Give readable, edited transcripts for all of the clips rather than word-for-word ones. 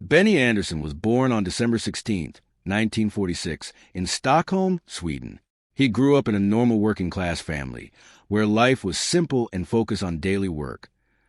Benny Andersson was born on December 16, 1946, in Stockholm, Sweden. He grew up in a normal working-class family, where life was simple and focused on daily work,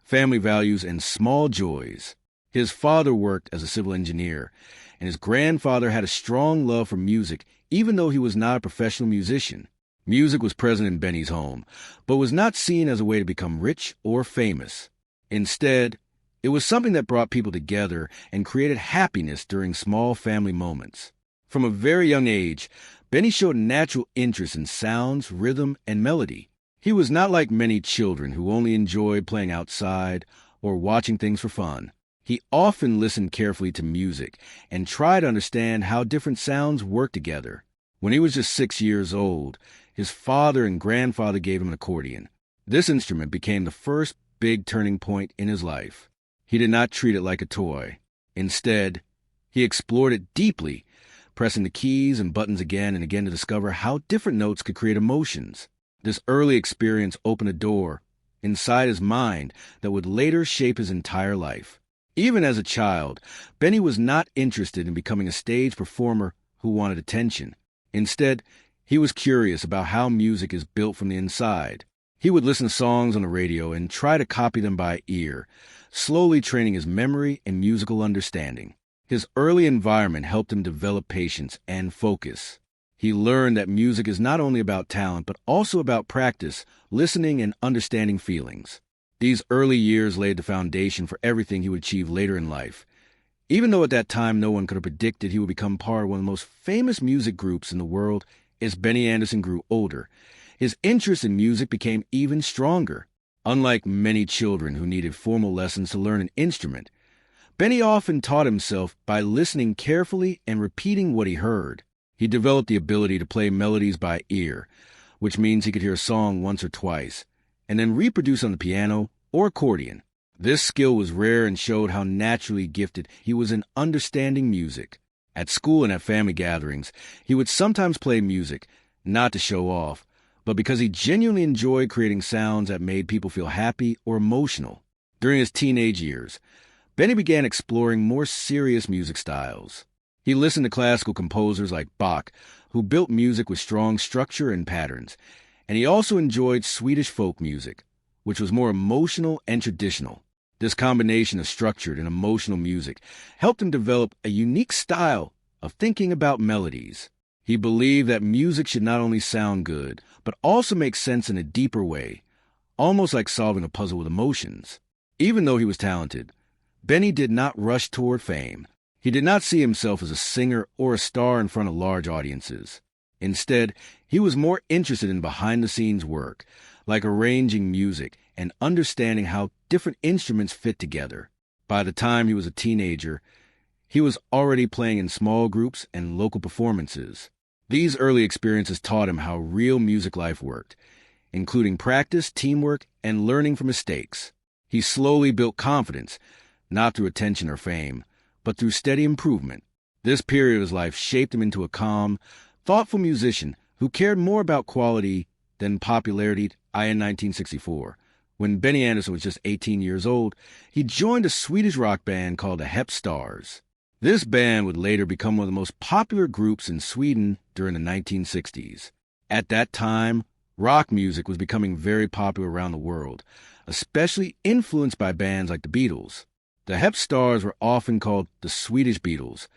family values, and small joys. His father worked as a civil engineer, and his grandfather had a strong love for music, even though he was not a professional musician. Music was present in Benny's home, but was not seen as a way to become rich or famous. Instead, it was something that brought people together and created happiness during small family moments. From a very young age, Benny showed a natural interest in sounds, rhythm, and melody. He was not like many children who only enjoyed playing outside or watching things for fun. He often listened carefully to music and tried to understand how different sounds work together. When he was just 6 years old, his father and grandfather gave him an accordion. This instrument became the first big turning point in his life. He did not treat it like a toy. Instead, he explored it deeply, pressing the keys and buttons again and again to discover how different notes could create emotions. This early experience opened a door inside his mind that would later shape his entire life. Even as a child, Benny was not interested in becoming a stage performer who wanted attention. Instead, he was curious about how music is built from the inside. He would listen to songs on the radio and try to copy them by ear, slowly training his memory and musical understanding. His early environment helped him develop patience and focus. He learned that music is not only about talent, but also about practice, listening, and understanding feelings. These early years laid the foundation for everything he would achieve later in life. Even though at that time no one could have predicted he would become part of one of the most famous music groups in the world, as Benny Andersson grew older, his interest in music became even stronger. Unlike many children who needed formal lessons to learn an instrument, Benny often taught himself by listening carefully and repeating what he heard. He developed the ability to play melodies by ear, which means he could hear a song once or twice, and then reproduce on the piano or accordion. This skill was rare and showed how naturally gifted he was in understanding music. At school and at family gatherings, he would sometimes play music, not to show off, but because he genuinely enjoyed creating sounds that made people feel happy or emotional. During his teenage years, Benny began exploring more serious music styles. He listened to classical composers like Bach, who built music with strong structure and patterns, and he also enjoyed Swedish folk music, which was more emotional and traditional. This combination of structured and emotional music helped him develop a unique style of thinking about melodies. He believed that music should not only sound good, but also make sense in a deeper way, almost like solving a puzzle with emotions. Even though he was talented, Benny did not rush toward fame. He did not see himself as a singer or a star in front of large audiences. Instead, he was more interested in behind-the-scenes work, like arranging music and understanding how different instruments fit together. By the time he was a teenager, he was already playing in small groups and local performances. These early experiences taught him how real music life worked, including practice, teamwork, and learning from mistakes. He slowly built confidence, not through attention or fame, but through steady improvement. This period of his life shaped him into a calm, thoughtful musician who cared more about quality than popularity. In 1964, when Benny Andersson was just 18 years old, he joined a Swedish rock band called the Hep Stars. This band would later become one of the most popular groups in Sweden during the 1960s. At that time, rock music was becoming very popular around the world, especially influenced by bands like the Beatles. The Hep Stars were often called the Swedish Beatles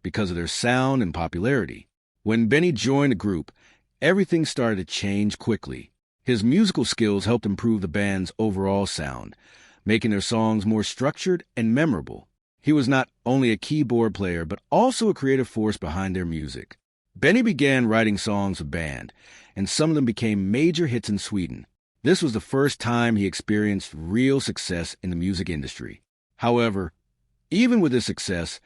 because of their sound and popularity. When Benny joined the group, everything started to change quickly. His musical skills helped improve the band's overall sound, making their songs more structured and memorable. He was not only a keyboard player, but also a creative force behind their music. Benny began writing songs for band, and some of them became major hits in Sweden. This was the first time he experienced real success in the music industry. However, even with his success,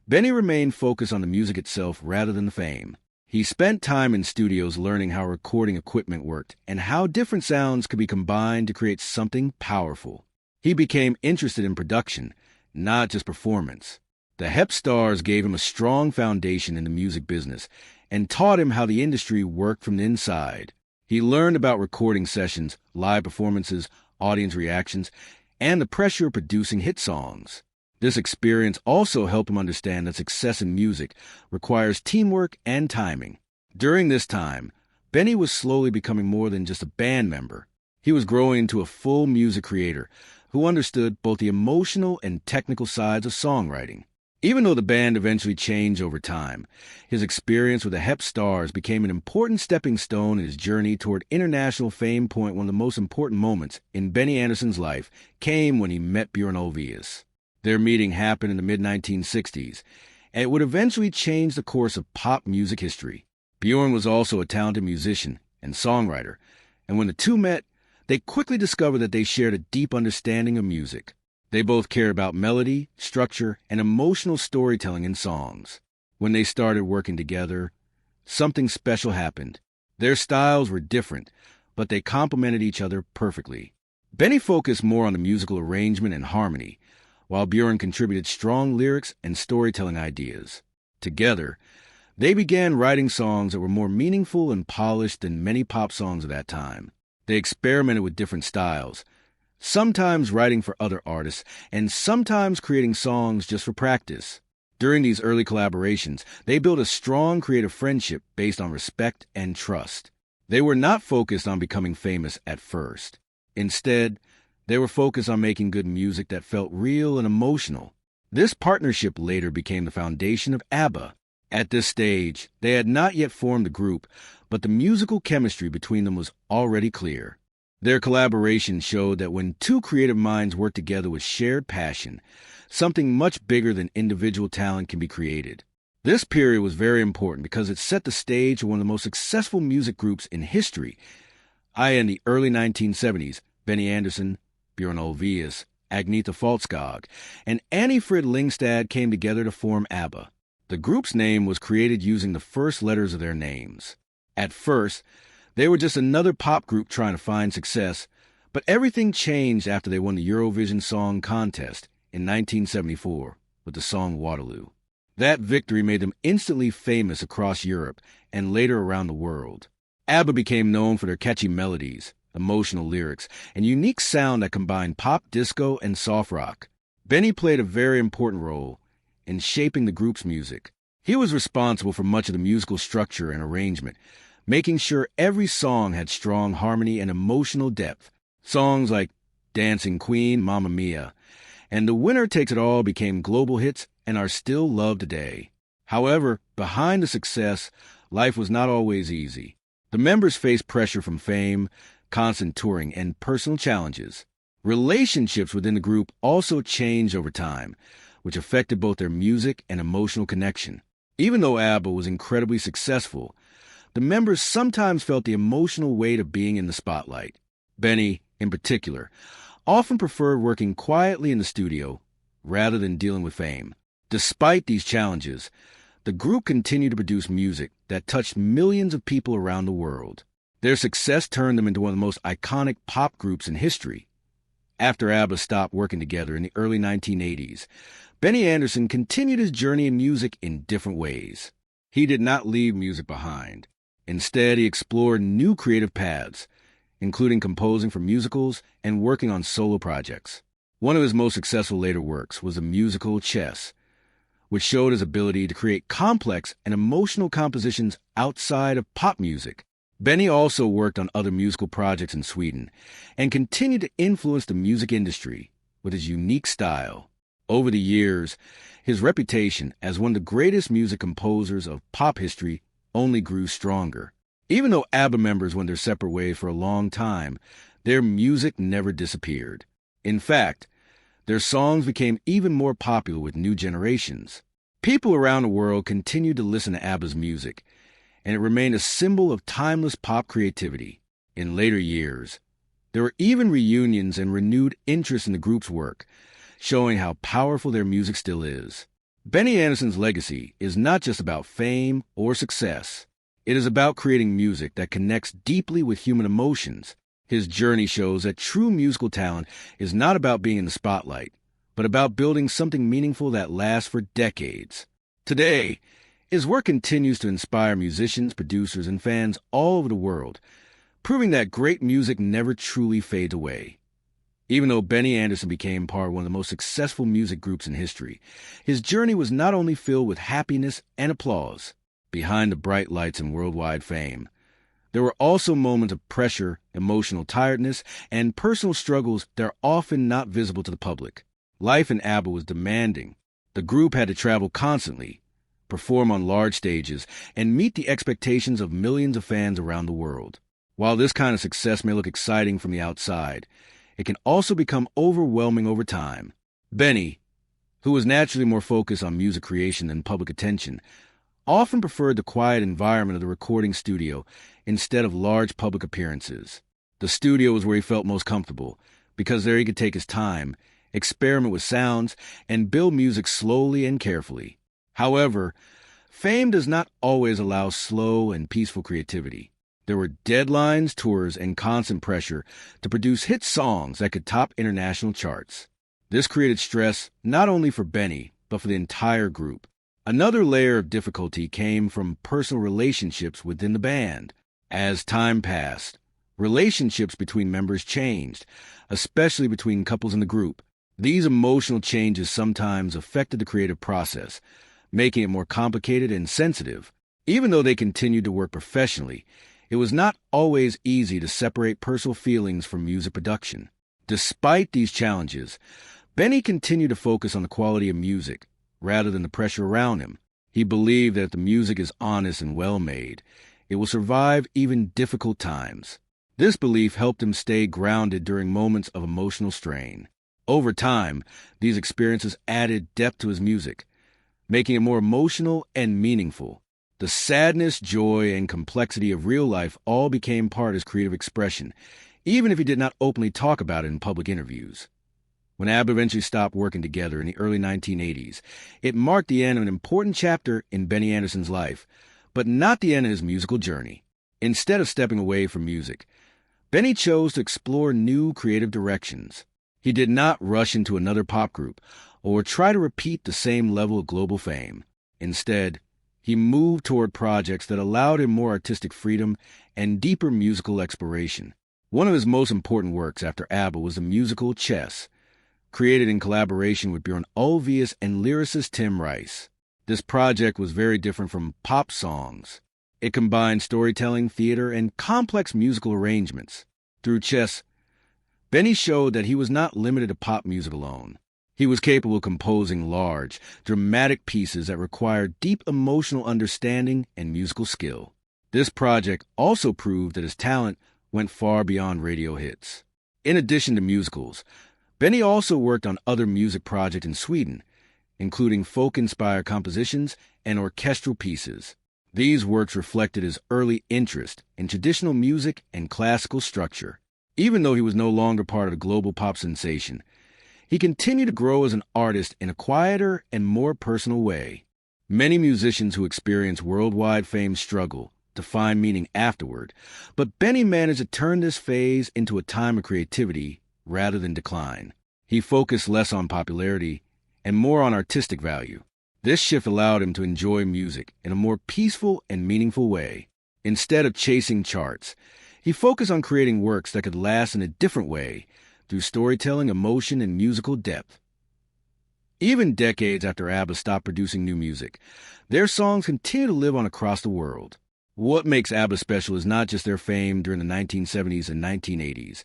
Benny remained focused on the music itself rather than the fame. He spent time in studios learning how recording equipment worked and how different sounds could be combined to create something powerful. He became interested in production, not just performance. The Hep Stars gave him a strong foundation in the music business and taught him how the industry worked from the inside. He learned about recording sessions, live performances, audience reactions, and the pressure of producing hit songs. This experience also helped him understand that success in music requires teamwork and timing. During this time, Benny was slowly becoming more than just a band member. He was growing into a full music creator who understood both the emotional and technical sides of songwriting. Even though the band eventually changed over time, his experience with the Hep Stars became an important stepping stone in his journey toward international fame. One of the most important moments in Benny Andersson's life came when he met Björn Ulvaeus. Their meeting happened in the mid-1960s, and it would eventually change the course of pop music history. Björn was also a talented musician and songwriter, and when the two met, they quickly discovered that they shared a deep understanding of music. They both cared about melody, structure, and emotional storytelling in songs. When they started working together, something special happened. Their styles were different, but they complemented each other perfectly. Benny focused more on the musical arrangement and harmony, while Björn contributed strong lyrics and storytelling ideas. Together, they began writing songs that were more meaningful and polished than many pop songs of that time. They experimented with different styles, sometimes writing for other artists, and sometimes creating songs just for practice. During these early collaborations, they built a strong creative friendship based on respect and trust. They were not focused on becoming famous at first. Instead, they were focused on making good music that felt real and emotional. This partnership later became the foundation of ABBA. At this stage, they had not yet formed the group, but the musical chemistry between them was already clear. Their collaboration showed that when two creative minds work together with shared passion, something much bigger than individual talent can be created. This period was very important because it set the stage for one of the most successful music groups in history. In the early 1970s, Benny Andersson, Björn Ulvaeus, Agnetha Faltskog, and Annie Frid Lyngstad came together to form ABBA. The group's name was created using the first letters of their names. At first, they were just another pop group trying to find success, but everything changed after they won the Eurovision Song Contest in 1974 with the song Waterloo. That victory made them instantly famous across Europe and later around the world. ABBA became known for their catchy melodies, emotional lyrics, and unique sound that combined pop, disco, and soft rock. Benny played a very important role in shaping the group's music. He was responsible for much of the musical structure and arrangement, making sure every song had strong harmony and emotional depth. Songs like Dancing Queen, Mamma Mia, and The Winner Takes It All became global hits and are still loved today. However, behind the success, life was not always easy. The members faced pressure from fame, constant touring, and personal challenges. Relationships within the group also changed over time, which affected both their music and emotional connection. Even though ABBA was incredibly successful, the members sometimes felt the emotional weight of being in the spotlight. Benny, in particular, often preferred working quietly in the studio rather than dealing with fame. Despite these challenges, the group continued to produce music that touched millions of people around the world. Their success turned them into one of the most iconic pop groups in history. After ABBA stopped working together in the early 1980s, Benny Andersson continued his journey in music in different ways. He did not leave music behind. Instead, he explored new creative paths, including composing for musicals and working on solo projects. One of his most successful later works was the musical Chess, which showed his ability to create complex and emotional compositions outside of pop music. Benny also worked on other musical projects in Sweden and continued to influence the music industry with his unique style. Over the years, his reputation as one of the greatest music composers of pop history only grew stronger. Even though ABBA members went their separate ways for a long time, their music never disappeared. In fact, their songs became even more popular with new generations. People around the world continued to listen to ABBA's music, and it remained a symbol of timeless pop creativity. In later years, there were even reunions and renewed interest in the group's work, showing how powerful their music still is. Benny Andersson's legacy is not just about fame or success. It is about creating music that connects deeply with human emotions. His journey shows that true musical talent is not about being in the spotlight, but about building something meaningful that lasts for decades. Today, his work continues to inspire musicians, producers, and fans all over the world, proving that great music never truly fades away. Even though Benny Andersson became part of one of the most successful music groups in history, his journey was not only filled with happiness and applause. Behind the bright lights and worldwide fame, there were also moments of pressure, emotional tiredness, and personal struggles that are often not visible to the public. Life in ABBA was demanding. The group had to travel constantly, perform on large stages, and meet the expectations of millions of fans around the world. While this kind of success may look exciting from the outside, it can also become overwhelming over time. Benny, who was naturally more focused on music creation than public attention, often preferred the quiet environment of the recording studio instead of large public appearances. The studio was where he felt most comfortable, because there he could take his time, experiment with sounds, and build music slowly and carefully. However, fame does not always allow slow and peaceful creativity. There were deadlines, tours, and constant pressure to produce hit songs that could top international charts. This created stress not only for Benny, but for the entire group. Another layer of difficulty came from personal relationships within the band. As time passed, relationships between members changed, especially between couples in the group. These emotional changes sometimes affected the creative process, making it more complicated and sensitive. Even though they continued to work professionally, it was not always easy to separate personal feelings from music production. Despite these challenges, Benny continued to focus on the quality of music rather than the pressure around him. He believed that if the music is honest and well-made, it will survive even difficult times. This belief helped him stay grounded during moments of emotional strain. Over time, these experiences added depth to his music, making it more emotional and meaningful. The sadness, joy, and complexity of real life all became part of his creative expression, even if he did not openly talk about it in public interviews. When ABBA eventually stopped working together in the early 1980s, it marked the end of an important chapter in Benny Andersson's life, but not the end of his musical journey. Instead of stepping away from music, Benny chose to explore new creative directions. He did not rush into another pop group or try to repeat the same level of global fame. Instead, he moved toward projects that allowed him more artistic freedom and deeper musical exploration. One of his most important works after ABBA was the musical Chess, created in collaboration with Bjorn Ulvaeus and lyricist Tim Rice. This project was very different from pop songs. It combined storytelling, theater, and complex musical arrangements. Through Chess, Benny showed that he was not limited to pop music alone. He was capable of composing large, dramatic pieces that required deep emotional understanding and musical skill. This project also proved that his talent went far beyond radio hits. In addition to musicals, Benny also worked on other music projects in Sweden, including folk-inspired compositions and orchestral pieces. These works reflected his early interest in traditional music and classical structure. Even though he was no longer part of the global pop sensation, he continued to grow as an artist in a quieter and more personal way. Many musicians who experience worldwide fame struggle to find meaning afterward, but Benny managed to turn this phase into a time of creativity rather than decline. He focused less on popularity and more on artistic value. This shift allowed him to enjoy music in a more peaceful and meaningful way. Instead of chasing charts, he focused on creating works that could last in a different way through storytelling, emotion, and musical depth. Even decades after ABBA stopped producing new music, their songs continue to live on across the world. What makes ABBA special is not just their fame during the 1970s and 1980s,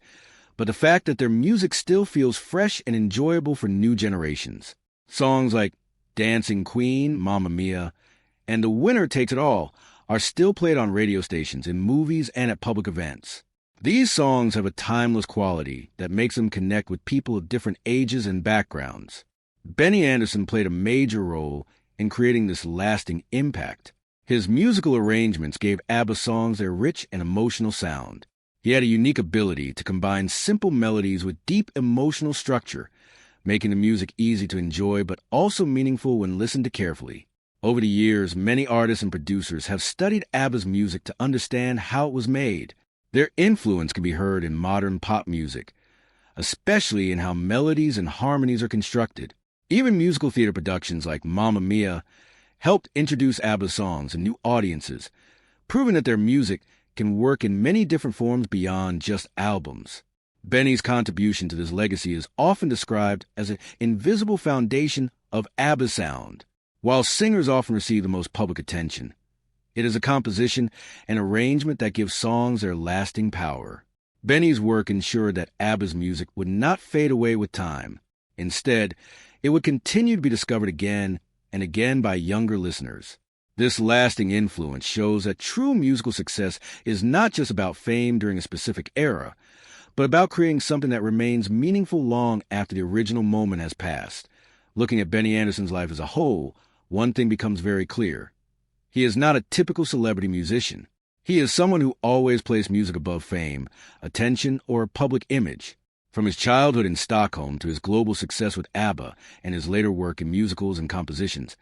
but the fact that their music still feels fresh and enjoyable for new generations. Songs like Dancing Queen, Mamma Mia, and The Winner Takes It All are still played on radio stations, in movies, and at public events. These songs have a timeless quality that makes them connect with people of different ages and backgrounds. Benny Andersson played a major role in creating this lasting impact. His musical arrangements gave ABBA songs their rich and emotional sound. He had a unique ability to combine simple melodies with deep emotional structure, making the music easy to enjoy but also meaningful when listened to carefully. Over the years, many artists and producers have studied ABBA's music to understand how it was made. Their influence can be heard in modern pop music, especially in how melodies and harmonies are constructed. Even musical theater productions like Mamma Mia helped introduce ABBA songs to new audiences, proving that their music can work in many different forms beyond just albums. Benny's contribution to this legacy is often described as an invisible foundation of ABBA sound. While singers often receive the most public attention, it is a composition and arrangement that gives songs their lasting power. Benny's work ensured that ABBA's music would not fade away with time. Instead, it would continue to be discovered again and again by younger listeners. This lasting influence shows that true musical success is not just about fame during a specific era, but about creating something that remains meaningful long after the original moment has passed. Looking at Benny Andersson's life as a whole, one thing becomes very clear. He is not a typical celebrity musician. He is someone who always placed music above fame, attention, or public image. From his childhood in Stockholm to his global success with ABBA and his later work in musicals and compositions,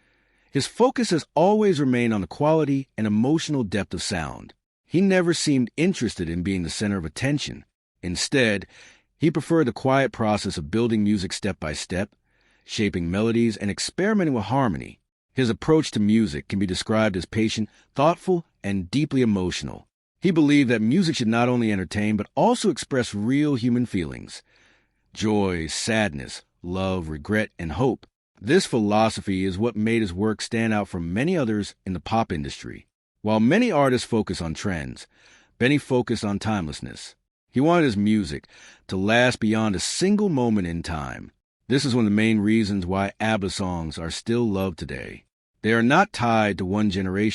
his focus has always remained on the quality and emotional depth of sound. He never seemed interested in being the center of attention. Instead, he preferred the quiet process of building music step by step, shaping melodies, and experimenting with harmony. His approach to music can be described as patient, thoughtful, and deeply emotional. He believed that music should not only entertain but also express real human feelings: joy, sadness, love, regret, and hope. This philosophy is what made his work stand out from many others in the pop industry. While many artists focus on trends, Benny focused on timelessness. He wanted his music to last beyond a single moment in time. This is one of the main reasons why ABBA songs are still loved today. They are not tied to one generation.